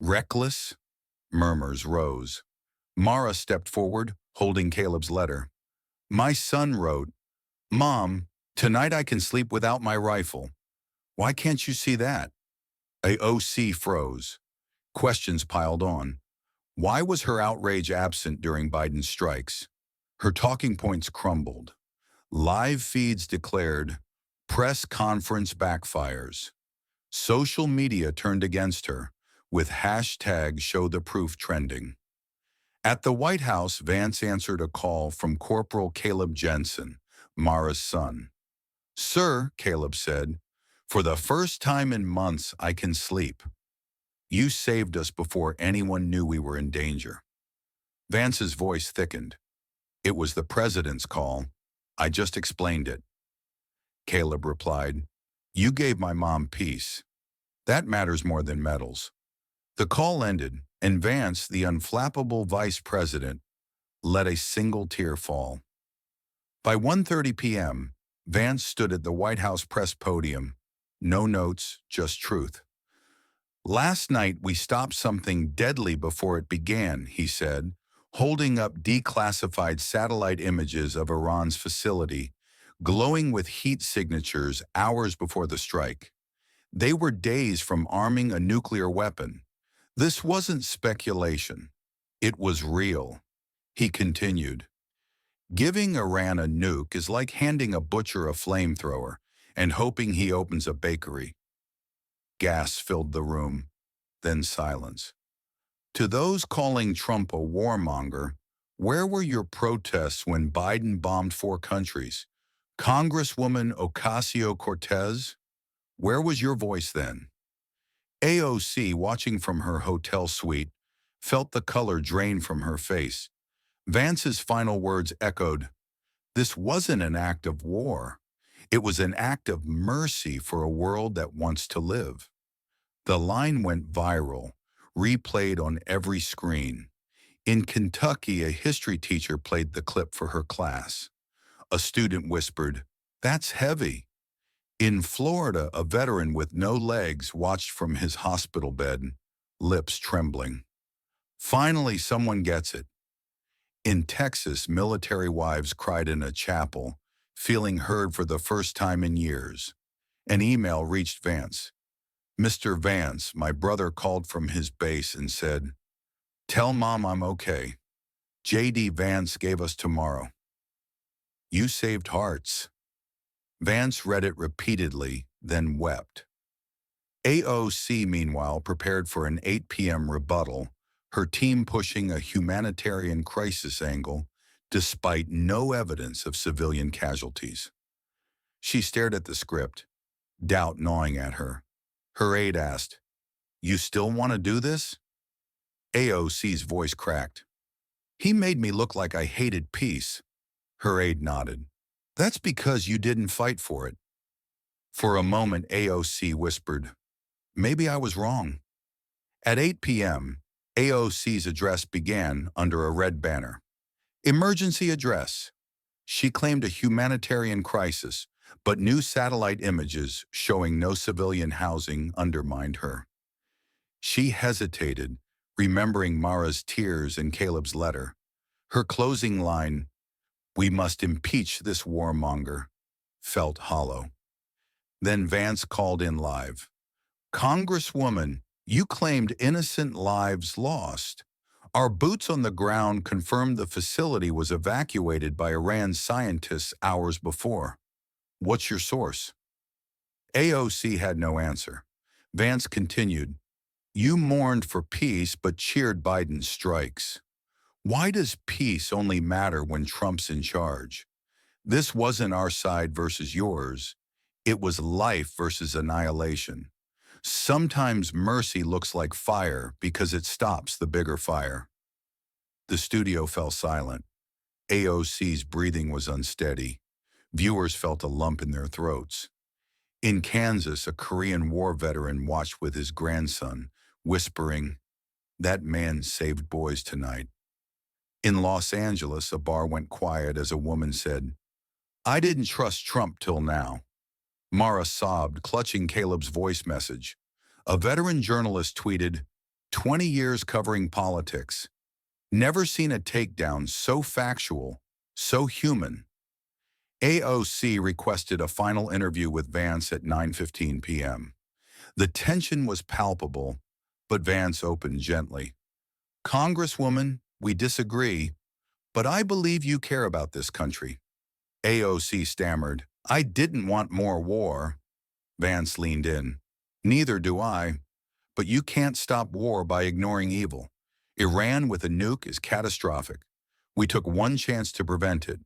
Reckless? Murmurs rose. Mara stepped forward, holding Caleb's letter. My son wrote, Mom, tonight I can sleep without my rifle. Why can't you see that? AOC froze. Questions piled on. Why was her outrage absent during Biden's strikes? Her talking points crumbled. Live feeds declared, press conference backfires. Social media turned against her, with hashtag show the proof trending. At the White House, Vance answered a call from Corporal Caleb Jensen, Mara's son. Sir, Caleb said, for the first time in months I can sleep. You saved us before anyone knew we were in danger. Vance's voice thickened. It was the president's call. I just explained it. Caleb replied, You gave my mom peace. That matters more than medals. The call ended, and Vance, the unflappable vice president, let a single tear fall. By 1:30 p.m., Vance stood at the White House press podium. No notes, just truth. Last night we stopped something deadly before it began, he said, holding up declassified satellite images of Iran's facility, glowing with heat signatures hours before the strike. They were days from arming a nuclear weapon. This wasn't speculation. It was real. He continued, Giving Iran a nuke is like handing a butcher a flamethrower and hoping he opens a bakery. Gas filled the room, then silence. To those calling Trump a warmonger, where were your protests when Biden bombed 4 countries? Congresswoman Ocasio-Cortez? Where was your voice then? AOC, watching from her hotel suite, felt the color drain from her face. Vance's final words echoed, This wasn't an act of war. It was an act of mercy for a world that wants to live. The line went viral, replayed on every screen. In Kentucky, a history teacher played the clip for her class. A student whispered, That's heavy. In Florida, a veteran with no legs watched from his hospital bed, lips trembling. Finally, someone gets it. In Texas, military wives cried in a chapel, feeling heard for the first time in years. An email reached Vance. Mr. Vance, my brother called from his base and said, Tell Mom I'm okay. J.D. Vance gave us tomorrow. You saved hearts. Vance read it repeatedly, then wept. AOC, meanwhile, prepared for an 8 p.m. rebuttal, her team pushing a humanitarian crisis angle despite no evidence of civilian casualties. She stared at the script, doubt gnawing at her. Her aide asked, You still want to do this? AOC's voice cracked. He made me look like I hated peace. Her aide nodded. That's because you didn't fight for it. For a moment, AOC whispered, Maybe I was wrong. At 8 p.m., AOC's address began under a red banner. Emergency address. She claimed a humanitarian crisis, but new satellite images showing no civilian housing undermined her. She hesitated, remembering Mara's tears and Caleb's letter. Her closing line, We must impeach this warmonger, felt hollow. Then Vance called in live. Congresswoman, you claimed innocent lives lost. Our boots on the ground confirmed the facility was evacuated by Iran scientists hours before. What's your source? AOC had no answer. Vance continued, You mourned for peace but cheered Biden's strikes. Why does peace only matter when Trump's in charge? This wasn't our side versus yours. It was life versus annihilation. Sometimes mercy looks like fire because it stops the bigger fire. The studio fell silent. AOC's breathing was unsteady. Viewers felt a lump in their throats. In Kansas, a Korean War veteran watched with his grandson, whispering, That man saved boys tonight. In Los Angeles, a bar went quiet as a woman said, I didn't trust Trump till now. Mara sobbed, clutching Caleb's voice message. A veteran journalist tweeted, 20 years covering politics. Never seen a takedown so factual, so human. AOC requested a final interview with Vance at 9:15 p.m. The tension was palpable, but Vance opened gently. Congresswoman, we disagree, but I believe you care about this country. AOC stammered, I didn't want more war. Vance leaned in. Neither do I, but you can't stop war by ignoring evil. Iran with a nuke is catastrophic. We took one chance to prevent it.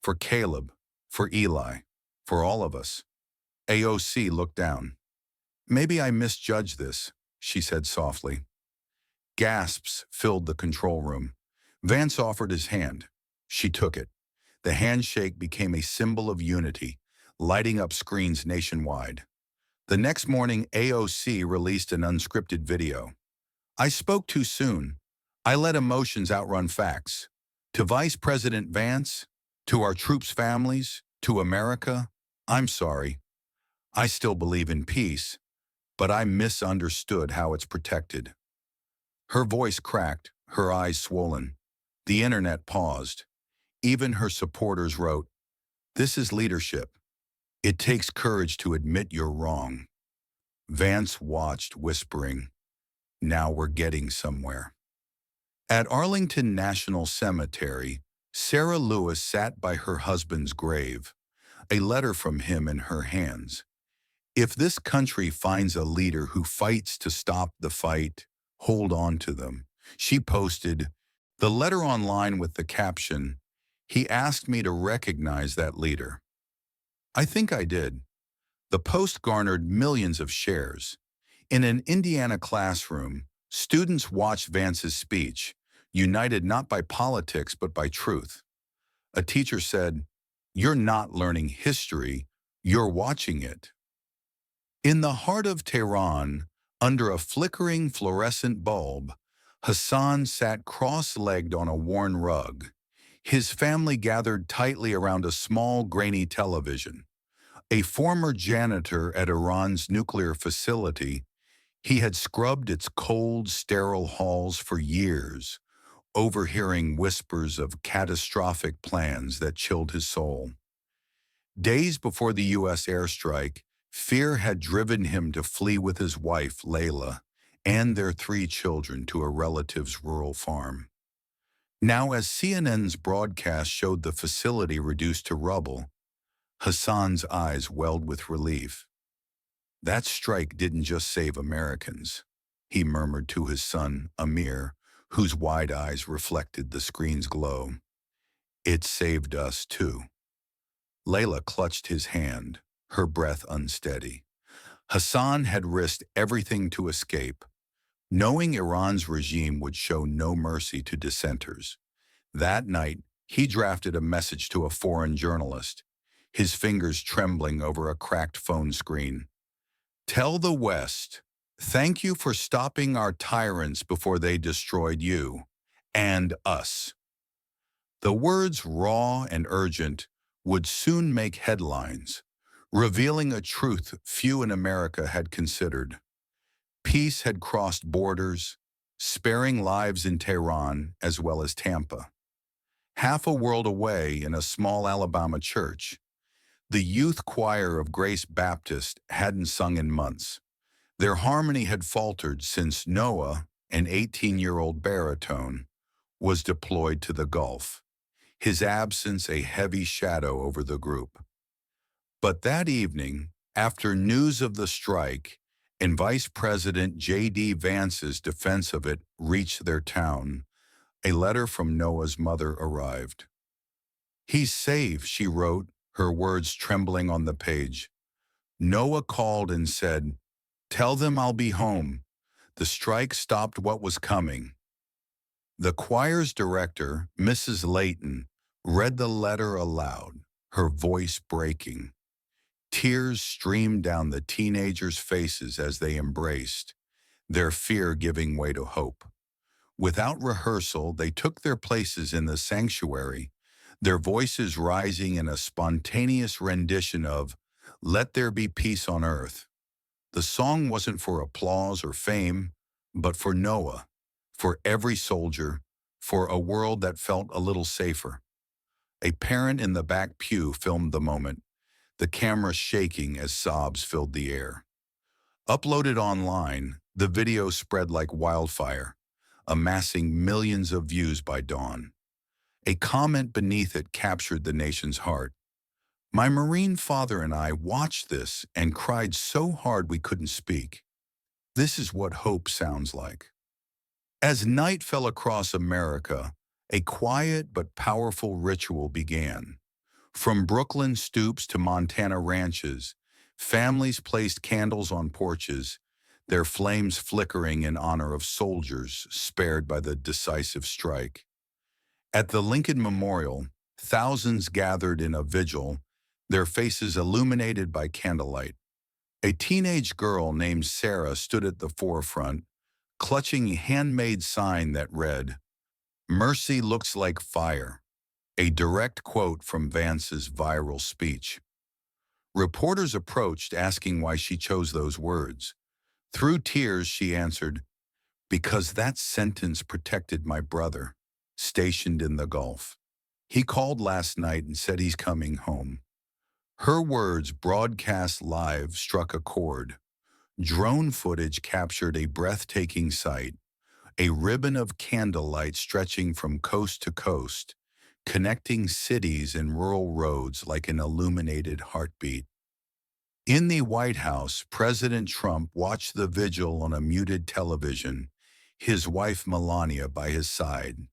For Caleb, for Eli, for all of us. AOC looked down. Maybe I misjudged this, she said softly. Gasps filled the control room. Vance offered his hand. She took it. The handshake became a symbol of unity, lighting up screens nationwide. The next morning, AOC released an unscripted video. I spoke too soon. I let emotions outrun facts. To Vice President Vance, to our troops' families, to America, I'm sorry. I still believe in peace, but I misunderstood how it's protected. Her voice cracked, her eyes swollen. The internet paused. Even her supporters wrote, "This is leadership. It takes courage to admit you're wrong." Vance watched, whispering, now we're getting somewhere. At Arlington National Cemetery, Sarah Lewis sat by her husband's grave, a letter from him in her hands. If this country finds a leader who fights to stop the fight, hold on to them. She posted the letter online with the caption, he asked me to recognize that leader. I think I did. The post garnered millions of shares. In an Indiana classroom, students watched Vance's speech, united not by politics but by truth. A teacher said, "You're not learning history, you're watching it." In the heart of Tehran, under a flickering fluorescent bulb, Hassan sat cross-legged on a worn rug. His family gathered tightly around a small, grainy television. A former janitor at Iran's nuclear facility, he had scrubbed its cold, sterile halls for years, overhearing whispers of catastrophic plans that chilled his soul. Days before the U.S. airstrike, fear had driven him to flee with his wife, Layla, and their 3 children to a relative's rural farm. Now, as CNN's broadcast showed the facility reduced to rubble, Hassan's eyes welled with relief. That strike didn't just save Americans, he murmured to his son, Amir, whose wide eyes reflected the screen's glow. It saved us, too. Layla clutched his hand, her breath unsteady. Hassan had risked everything to escape, knowing Iran's regime would show no mercy to dissenters. That night, he drafted a message to a foreign journalist, his fingers trembling over a cracked phone screen. Tell the West, thank you for stopping our tyrants before they destroyed you, and us. The words raw and urgent would soon make headlines, revealing a truth few in America had considered. Peace had crossed borders, sparing lives in Tehran as well as Tampa. Half a world away in a small Alabama church, the youth choir of Grace Baptist hadn't sung in months. Their harmony had faltered since Noah, an 18-year-old baritone, was deployed to the Gulf, his absence a heavy shadow over the group. But that evening, after news of the strike and Vice President J.D. Vance's defense of it reached their town, a letter from Noah's mother arrived. He's safe, she wrote, her words trembling on the page. Noah called and said, tell them I'll be home. The strike stopped what was coming. The choir's director, Mrs. Layton, read the letter aloud, her voice breaking. Tears streamed down the teenagers' faces as they embraced, their fear giving way to hope. Without rehearsal, they took their places in the sanctuary, their voices rising in a spontaneous rendition of Let There Be Peace on Earth. The song wasn't for applause or fame, but for Noah, for every soldier, for a world that felt a little safer. A parent in the back pew filmed the moment, the camera shaking as sobs filled the air. Uploaded online, the video spread like wildfire, amassing millions of views by dawn. A comment beneath it captured the nation's heart. My Marine father and I watched this and cried so hard we couldn't speak. This is what hope sounds like. As night fell across America, a quiet but powerful ritual began. From Brooklyn stoops to Montana ranches, families placed candles on porches, their flames flickering in honor of soldiers spared by the decisive strike. At the Lincoln Memorial, thousands gathered in a vigil, their faces illuminated by candlelight. A teenage girl named Sarah stood at the forefront, clutching a handmade sign that read, "Mercy looks like fire," a direct quote from Vance's viral speech. Reporters approached asking why she chose those words. Through tears, she answered, "Because that sentence protected my brother, stationed in the Gulf. He called last night and said he's coming home." Her words, broadcast live, struck a chord. Drone footage captured a breathtaking sight, a ribbon of candlelight stretching from coast to coast, connecting cities and rural roads like an illuminated heartbeat. In the White House, President Trump watched the vigil on a muted television, his wife Melania by his side.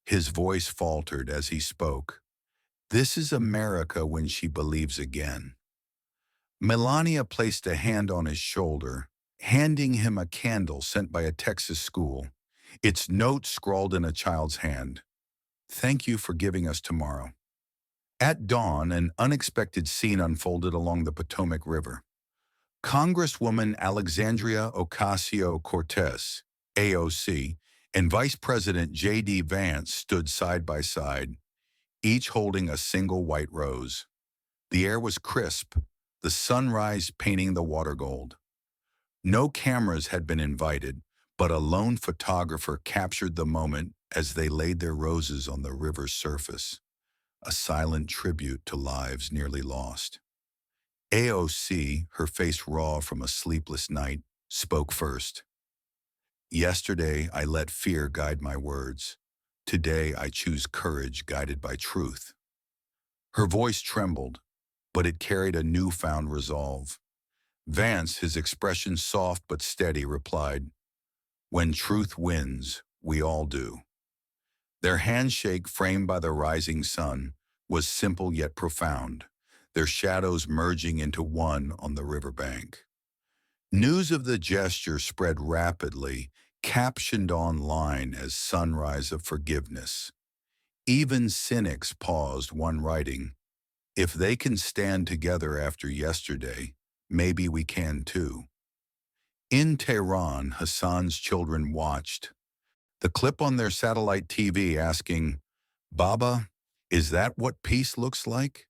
His voice faltered as he spoke. This is America when she believes again. Melania placed a hand on his shoulder, handing him a candle sent by a Texas school, its note scrawled in a child's hand. "Thank you for giving us tomorrow." At dawn, an unexpected scene unfolded along the Potomac River. Congresswoman Alexandria Ocasio-Cortez, AOC, and Vice President J.D. Vance stood side by side, each holding a single white rose. The air was crisp, the sunrise painting the water gold. No cameras had been invited, but a lone photographer captured the moment as they laid their roses on the river's surface, a silent tribute to lives nearly lost. AOC, her face raw from a sleepless night, spoke first. "Yesterday, I let fear guide my words. Today, I choose courage guided by truth." Her voice trembled, but it carried a newfound resolve. Vance, his expression soft but steady, replied, "When truth wins, we all do." Their handshake, framed by the rising sun, was simple yet profound, their shadows merging into one on the riverbank. News of the gesture spread rapidly, captioned online as "Sunrise of Forgiveness." Even cynics paused, one writing, "If they can stand together after yesterday, maybe we can too." In Tehran, Hassan's children watched, the clip on their satellite TV asking, "Baba, is that what peace looks like?"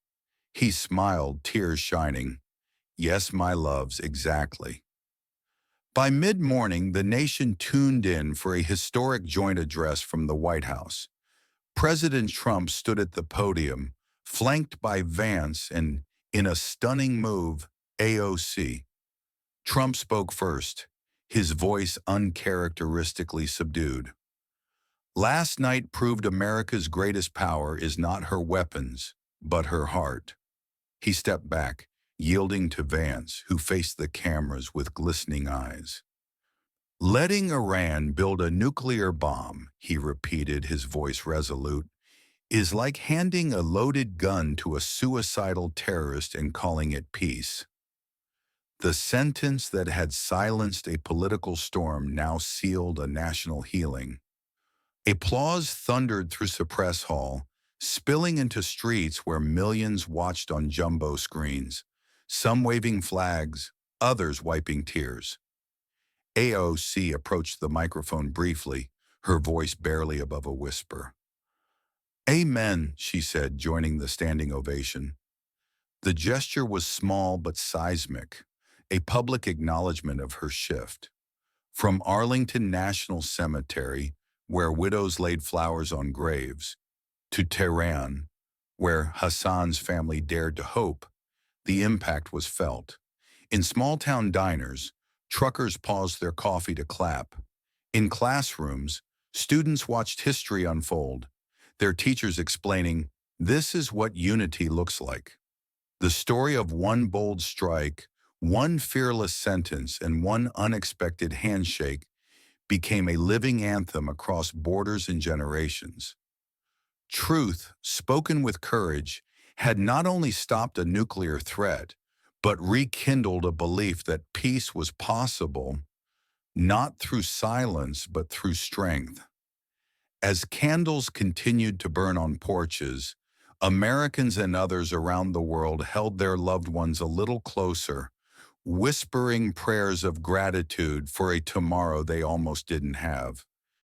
He smiled, tears shining. "Yes, my loves, exactly." By mid-morning, the nation tuned in for a historic joint address from the White House. President Trump stood at the podium, flanked by Vance and, in a stunning move, AOC. Trump spoke first, his voice uncharacteristically subdued. "Last night proved America's greatest power is not her weapons, but her heart." He stepped back, yielding to Vance, who faced the cameras with glistening eyes. "Letting Iran build a nuclear bomb," he repeated, his voice resolute, "is like handing a loaded gun to a suicidal terrorist and calling it peace." The sentence that had silenced a political storm now sealed a national healing. Applause thundered through Suppress Hall, spilling into streets where millions watched on jumbo screens, some waving flags, others wiping tears. AOC approached the microphone briefly, her voice barely above a whisper. "Amen," she said, joining the standing ovation. The gesture was small but seismic, a public acknowledgement of her shift. From Arlington National Cemetery, where widows laid flowers on graves, to Tehran, where Hassan's family dared to hope, the impact was felt. In small-town diners, truckers paused their coffee to clap. In classrooms, students watched history unfold, their teachers explaining, "This is what unity looks like." The story of one bold strike, one fearless sentence, and one unexpected handshake became a living anthem across borders and generations. Truth, spoken with courage, had not only stopped a nuclear threat, but rekindled a belief that peace was possible, not through silence, but through strength. As candles continued to burn on porches, Americans and others around the world held their loved ones a little closer, whispering prayers of gratitude for a tomorrow they almost didn't have.